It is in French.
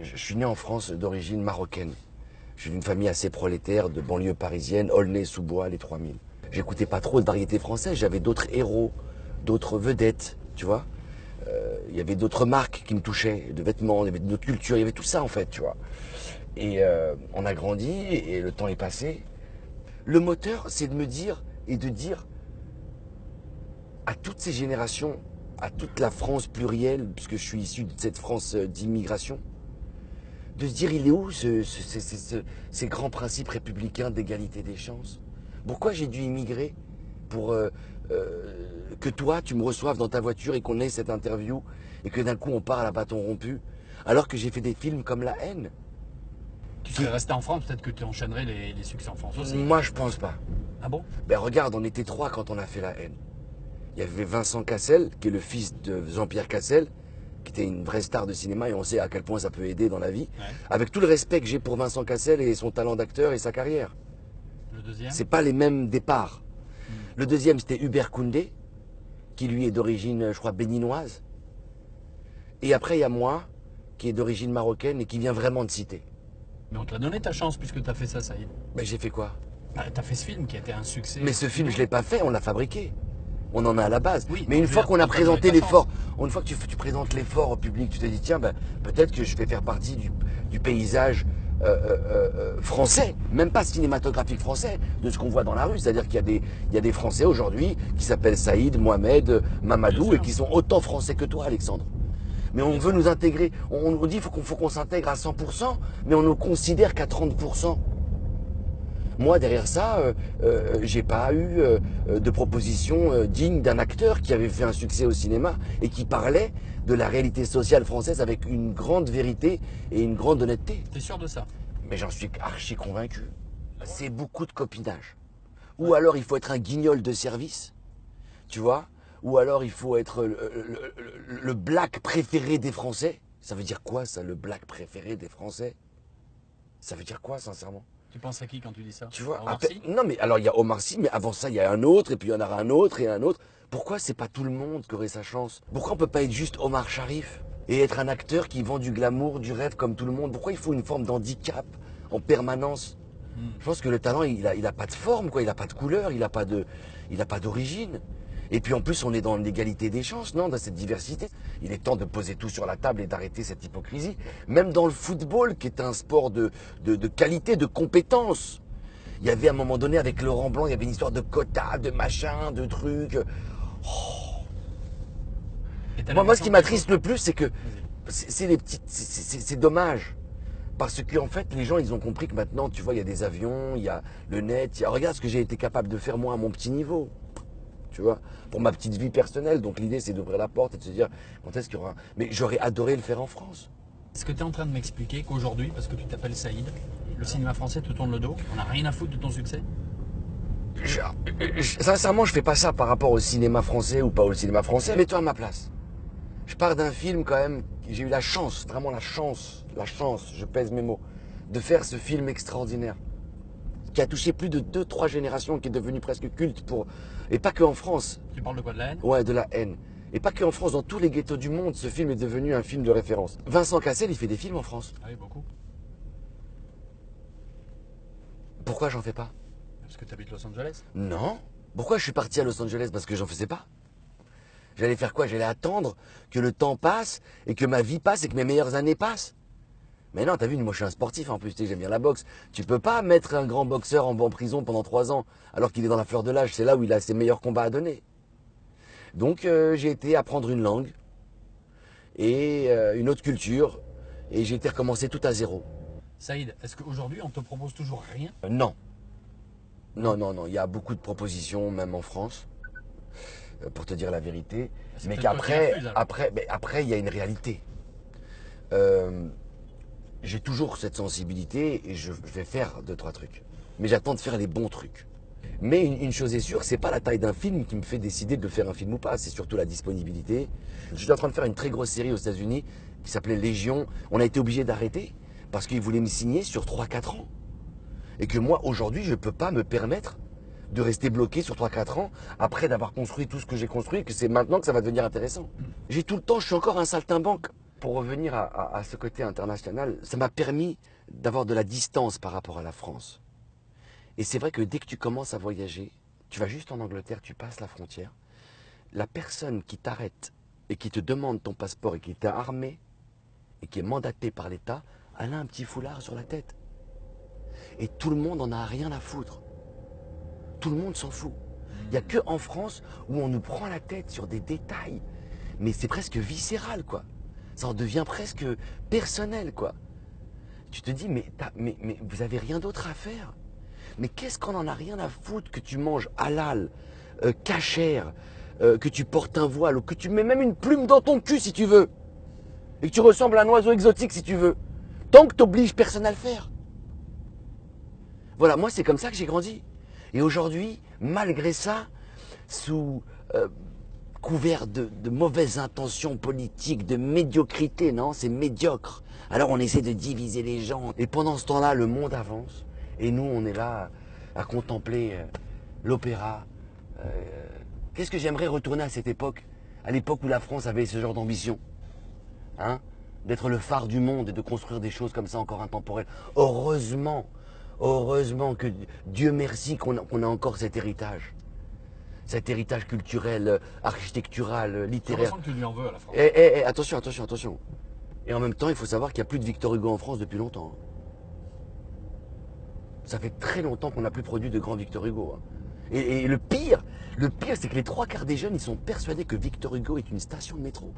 Je suis né en France d'origine marocaine. Je suis d'une famille assez prolétaire, de banlieue parisienne, Aulnay-sous-Bois, les 3000. J'écoutais pas trop de variété française, j'avais d'autres héros, d'autres vedettes, tu vois. Il y avait d'autres marques qui me touchaient, de vêtements, il y avait d'autres cultures, il y avait tout ça en fait, tu vois. Et on a grandi et le temps est passé. Le moteur, c'est de me dire et de dire à toutes ces générations, à toute la France plurielle, puisque je suis issu de cette France d'immigration, de se dire il est où ces grands principes républicains d'égalité des chances? Pourquoi j'ai dû immigrer pour que toi tu me reçoives dans ta voiture et qu'on ait cette interview et que d'un coup on part à la bâton rompu alors que j'ai fait des films comme La Haine? Tu serais resté en France, peut-être que tu enchaînerais les succès en France aussi. Moi je pense pas. Ah bon? Ben regarde, on était trois quand on a fait La Haine. Il y avait Vincent Cassel, qui est le fils de Jean-Pierre Cassel, qui était une vraie star de cinéma et on sait à quel point ça peut aider dans la vie. Ouais. Avec tout le respect que j'ai pour Vincent Cassel et son talent d'acteur et sa carrière. Le deuxième? C'est pas les mêmes départs. Le deuxième, c'était Hubert Koundé, qui lui est d'origine, je crois, béninoise. Et après, il y a moi, qui est d'origine marocaine et qui vient vraiment de citer. Mais on te l'a donné ta chance puisque tu as fait ça, Saïd. Ben, j'ai fait quoi? Bah, tu as fait ce film qui a été un succès. Mais ce film, je l'ai pas fait, on l'a fabriqué. On en a à la base. Oui, mais donc, une je fois veux qu'on dire, a t'as donné présenté ta l'effort, chance. une fois que tu présentes l'effort au public, tu te dis, tiens, ben, peut-être que je vais faire partie du paysage français, même pas cinématographique français, de ce qu'on voit dans la rue. C'est-à-dire qu'il y a des Français aujourd'hui qui s'appellent Saïd, Mohamed, Mamadou, et qui sont autant français que toi, Alexandre. Mais on veut nous intégrer. On dit qu'il faut qu'on s'intègre à 100%, mais on ne considère qu'à 30%. Moi, derrière ça, j'ai pas eu de proposition digne d'un acteur qui avait fait un succès au cinéma et qui parlait de la réalité sociale française avec une grande vérité et une grande honnêteté. T'es sûr de ça? Mais j'en suis archi convaincu. C'est beaucoup de copinage. Ou alors il faut être un guignol de service, tu vois. Ou alors il faut être le black préféré des Français. Ça veut dire quoi ça, le black préféré des Français? Ça veut dire quoi, sincèrement? Tu penses à qui quand tu dis ça? Tu vois, À Omar après- Sy? non mais alors il y a Omar Sy, mais avant ça il y a un autre, et puis il y en aura un autre et un autre. Pourquoi c'est pas tout le monde qui aurait sa chance? Pourquoi on peut pas être juste Omar Sharif et être un acteur qui vend du glamour, du rêve comme tout le monde? Pourquoi il faut une forme d'handicap en permanence? Je pense que le talent il a pas de forme, quoi, il a pas de couleur, il a pas d'origine. Et puis en plus on est dans l'égalité des chances, non, dans cette diversité. Il est temps de poser tout sur la table et d'arrêter cette hypocrisie. Même dans le football, qui est un sport de qualité, de compétence. Il y avait à un moment donné avec Laurent Blanc, il y avait une histoire de quotas, de machin, de trucs. Et t'as Moi, ce qui l'impression m'attriste le plus, c'est que Vas-y. c'est les petites, c'est dommage. Parce qu'en fait, les gens, ils ont compris que maintenant, tu vois, il y a des avions, il y a le net, regarde ce que j'ai été capable de faire moi à mon petit niveau. Tu vois, pour ma petite vie personnelle. Donc l'idée, c'est d'ouvrir la porte et de se dire, quand est-ce qu'il y aura... Mais j'aurais adoré le faire en France. Est-ce que tu es en train de m'expliquer qu'aujourd'hui, parce que tu t'appelles Saïd, le cinéma français te tourne le dos? On n'a rien à foutre de ton succès? Sincèrement, je fais pas ça par rapport au cinéma français ou pas au cinéma français. Mets-toi à ma place. Je pars d'un film quand même, j'ai eu la chance, vraiment la chance, je pèse mes mots, de faire ce film extraordinaire, qui a touché plus de 2-3 générations, qui est devenu presque culte pour... Et pas que en France, Tu parles de quoi? De la haine? ouais, de La Haine. Et pas que en France, dans tous les ghettos du monde, ce film est devenu un film de référence. Vincent Cassel, il fait des films en France. Ah oui, beaucoup. Pourquoi j'en fais pas? Parce que tu habites Los Angeles. Non. Pourquoi je suis parti à Los Angeles? Parce que j'en faisais pas. J'allais faire quoi? J'allais attendre que le temps passe et que ma vie passe et que mes meilleures années passent. Mais non, t'as vu, moi je suis un sportif en plus, tu sais, j'aime bien la boxe. Tu peux pas mettre un grand boxeur en prison pendant 3 ans alors qu'il est dans la fleur de l'âge. C'est là où il a ses meilleurs combats à donner. Donc j'ai été apprendre une langue et une autre culture et j'ai été recommencer tout à zéro. Saïd, est-ce qu'aujourd'hui, on te propose toujours rien? Non. Non, non, non, il y a beaucoup de propositions, même en France, pour te dire la vérité. C'est Mais peut-être toi qui refuses, alors. après, il y a une réalité. J'ai toujours cette sensibilité et je vais faire 2-3 trucs. Mais j'attends de faire les bons trucs. Mais une chose est sûre, c'est pas la taille d'un film qui me fait décider de faire un film ou pas, c'est surtout la disponibilité. Je suis en train de faire une très grosse série aux États-Unis qui s'appelait Légion. On a été obligé d'arrêter parce qu'ils voulaient me signer sur 3-4 ans. Et que moi, aujourd'hui, je ne peux pas me permettre de rester bloqué sur 3-4 ans après d'avoir construit tout ce que j'ai construit, que c'est maintenant que ça va devenir intéressant. J'ai tout le temps, je suis encore un saltimbanque. pour revenir à ce côté international, ça m'a permis d'avoir de la distance par rapport à la France. Et c'est vrai que dès que tu commences à voyager, tu vas juste en Angleterre, tu passes la frontière, la personne qui t'arrête et qui te demande ton passeport et qui t'est armée et qui est mandatée par l'État, elle a un petit foulard sur la tête. Et tout le monde en a rien à foutre. Tout le monde s'en fout. Il n'y a qu'en France où on nous prend la tête sur des détails. Mais c'est presque viscéral, quoi. Ça en devient presque personnel, quoi. Tu te dis, mais vous avez rien d'autre à faire. Mais qu'est-ce qu'on en a rien à foutre que tu manges halal, cachère, que tu portes un voile, ou que tu mets même une plume dans ton cul si tu veux. Et que tu ressembles à un oiseau exotique si tu veux. Tant que tu n'obliges personne à le faire. Voilà, moi c'est comme ça que j'ai grandi. Et aujourd'hui, malgré ça, sous couvert de mauvaises intentions politiques, de médiocrité, non, c'est médiocre. Alors on essaie de diviser les gens. Et pendant ce temps-là, le monde avance. Et nous, on est là à contempler l'opéra. Qu'est-ce que j'aimerais retourner à cette époque, à l'époque où la France avait ce genre d'ambition, hein, d'être le phare du monde et de construire des choses comme ça encore intemporelles. Heureusement, heureusement que Dieu merci qu'on a encore cet héritage culturel, architectural, J'ai littéraire. l'impression que tu lui en veux à la France. Attention, attention, attention. Et en même temps, il faut savoir qu'il n'y a plus de Victor Hugo en France depuis longtemps. Ça fait très longtemps qu'on n'a plus produit de grands Victor Hugo. Hein. Et le pire, c'est que les trois quarts des jeunes, ils sont persuadés que Victor Hugo est une station de métro.